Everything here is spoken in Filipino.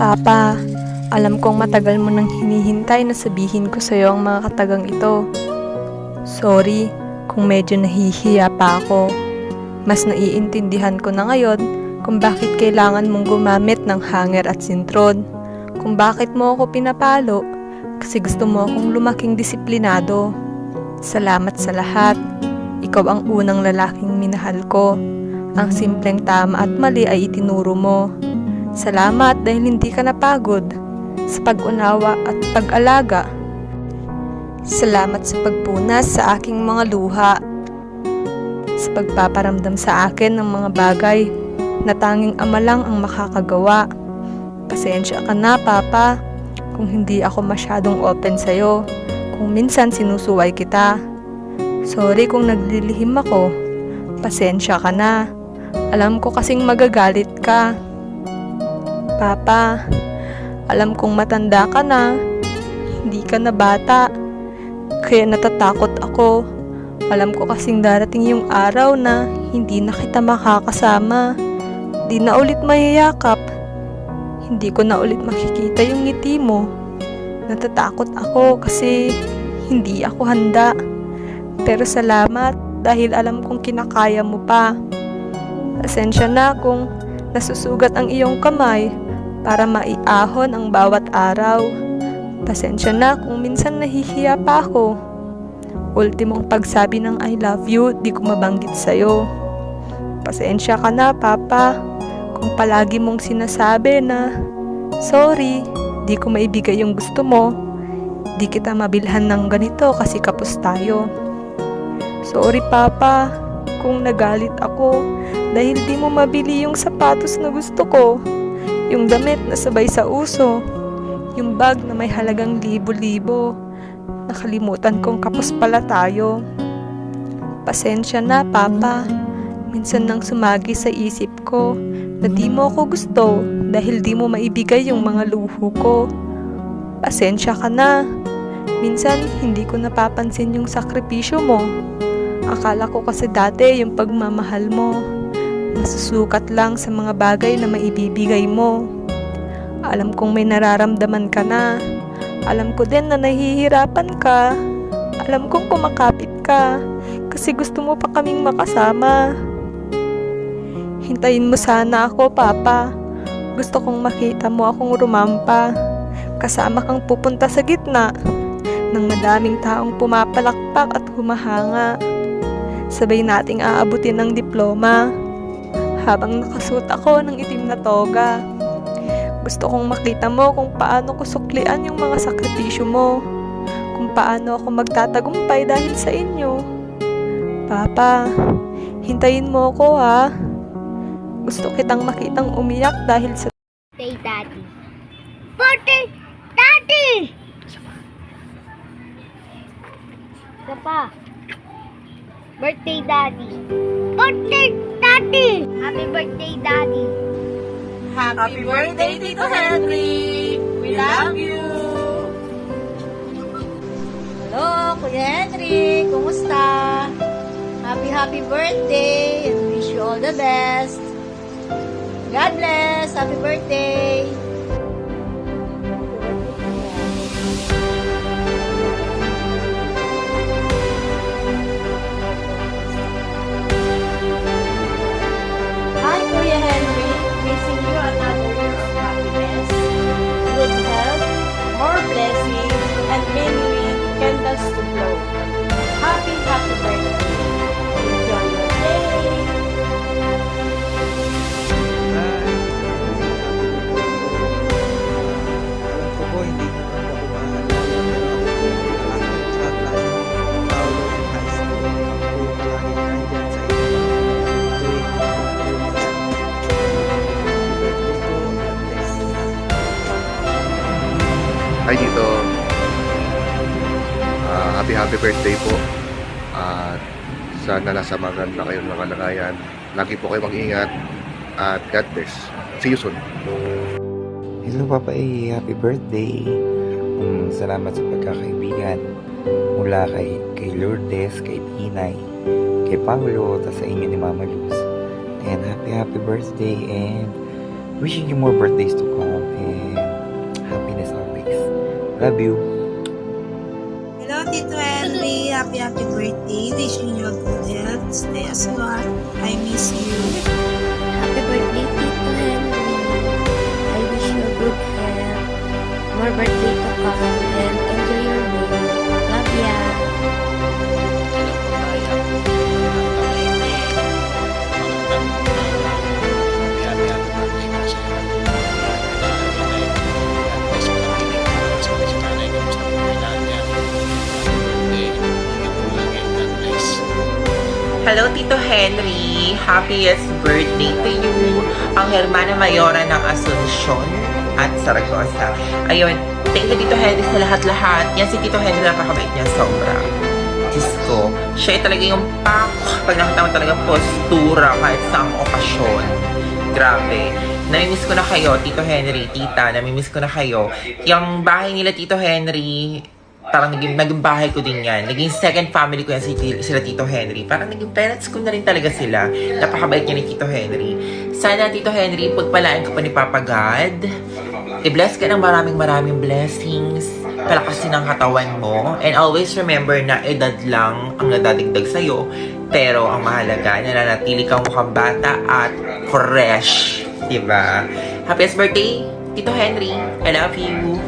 Papa, alam kong matagal mo nang hinihintay na sabihin ko sa'yo ang mga katagang ito. Sorry kung medyo nahihiya pa ako. Mas naiintindihan ko na ngayon kung bakit kailangan mong gumamit ng hanger at sintron. Kung bakit mo ako pinapalo kasi gusto mo akong lumaking disiplinado. Salamat sa lahat. Ikaw ang unang lalaking minahal ko. Ang simpleng tama at mali ay itinuro mo. Salamat dahil hindi ka napagod sa pag-unawa at pag-alaga. Salamat sa pagpunas sa aking mga luha. Sa pagpaparamdam sa akin ng mga bagay na tanging ama lang ang makakagawa. Pasensya ka na, Papa, kung hindi ako masyadong open sa'yo. Kung minsan sinusuway kita. Sorry kung naglilihim ako. Pasensya ka na. Alam ko kasing magagalit ka. Papa, alam kong matanda ka na. Hindi ka na bata. Kaya natatakot ako. Alam ko kasing darating yung araw na hindi na kita makakasama. Hindi na ulit mayayakap. Hindi ko na ulit makikita yung ngiti mo. Natatakot ako kasi hindi ako handa. Pero salamat dahil alam kong kinakaya mo pa. Pasensya na kung nasusugat ang iyong kamay para maiahon ang bawat araw. Pasensya na kung minsan nahihiya pa ako. Ultimong pagsabi ng I love you, di ko mabanggit sa'yo. Pasensya ka na, Papa, kung palagi mong sinasabi na sorry, di ko maibigay yung gusto mo. Di kita mabilhan ng ganito kasi kapos tayo. Sorry, Papa, kung nagalit ako dahil di mo mabili yung sapatos na gusto ko. Yung damit na sabay sa uso. Yung bag na may halagang libo-libo. Nakalimutan kong kapos pala tayo. Pasensya na, Papa. Minsan nang sumagi sa isip ko na di mo ako gusto dahil di mo maibigay yung mga luho ko. Pasensya ka na. Minsan hindi ko napapansin yung sakripisyo mo. Akala ko kasi dati yung pagmamahal mo nasusukat lang sa mga bagay na maibibigay mo. Alam kong may nararamdaman ka na. Alam ko din na nahihirapan ka. Alam kong kumakapit ka kasi gusto mo pa kaming makasama. Hintayin mo sana ako, Papa. Gusto kong makita mo akong rumampa. Kasama kang pupunta sa gitna ng madaming taong pumapalakpak at humahanga. Sabay nating aabutin ng diploma habang nakasuot ako ng itim na toga. Gusto kong makita mo kung paano ko suklian yung mga sakripisyo mo. Kung paano ako magtatagumpay dahil sa inyo. Papa, hintayin mo ako, ha? Gusto kitang makitang umiyak dahil sa Birthday Daddy. Birthday Daddy! Isa pa. Birthday Daddy. Birthday Daddy! Happy birthday, Daddy. Happy birthday, Tito Henry! We love you! Hello, Kuya Henry! Kumusta? Happy birthday and wish you all the best. God bless! Happy birthday! Hi, Kuya Henry! Wishing you another year of happiness, good health, more blessings, and many candles to blow. Happy birthday! Enjoy your day! Alam ko po, hindi niyo pa ako maalala, pero ako po sa klase ni Paolo in high school. Ako po palagi nandyan sa inyo. Tuwing pagkulitan. Birthday po, God bless. Hi dito. Happy birthday po. At sana nasa maganda kayong mga kalagayan. Lagi po kayo mag-ingat. At God bless. See you soon. Hello Papa A, happy birthday. Salamat sa pagkakaibigan mula kay Lourdes, kay Tinay, kay Paolo, at sa inyo ni Mama Luz. and happy birthday, and wishing you more birthdays to come and happiness always. Love you. Hello, Tito Henry. Happy birthday. Wishing you a good health. Stay as you are. I miss you. Happy birthday, Tito Henry. I wish you a good health, more birthday to come, and enjoy your day. Love ya. Hello, Tito Henry. Happiest birthday to you. Ang Hermana Mayora ng Asuncion at Saragossa. Ayun, thank you, Tito Henry, sa lahat-lahat. Yan si Tito Henry, napakabait niya sobra. Diyos ko, siya ay talaga yung pag nakita mo talaga postura kahit sa ang okasyon. Grabe. Namimiss ko na kayo, Tito Henry, tita. Namimiss ko na kayo. Yung bahay nila, Tito Henry, parang naging bahay ko din yan. Naging second family ko yan sila Tito Henry. Parang naging parents ko na rin talaga sila. Napakabait niya ni Tito Henry. Sana, Tito Henry, pagpalaan ka pa ni Papa God. I-bless ka ng maraming blessings. Palakasin ang katawan mo. And always remember na edad lang ang nadadigdag sa'yo. Pero ang mahalaga, nananatili kang mukhang bata at fresh. Diba? Happiest birthday, Tito Henry. I love you.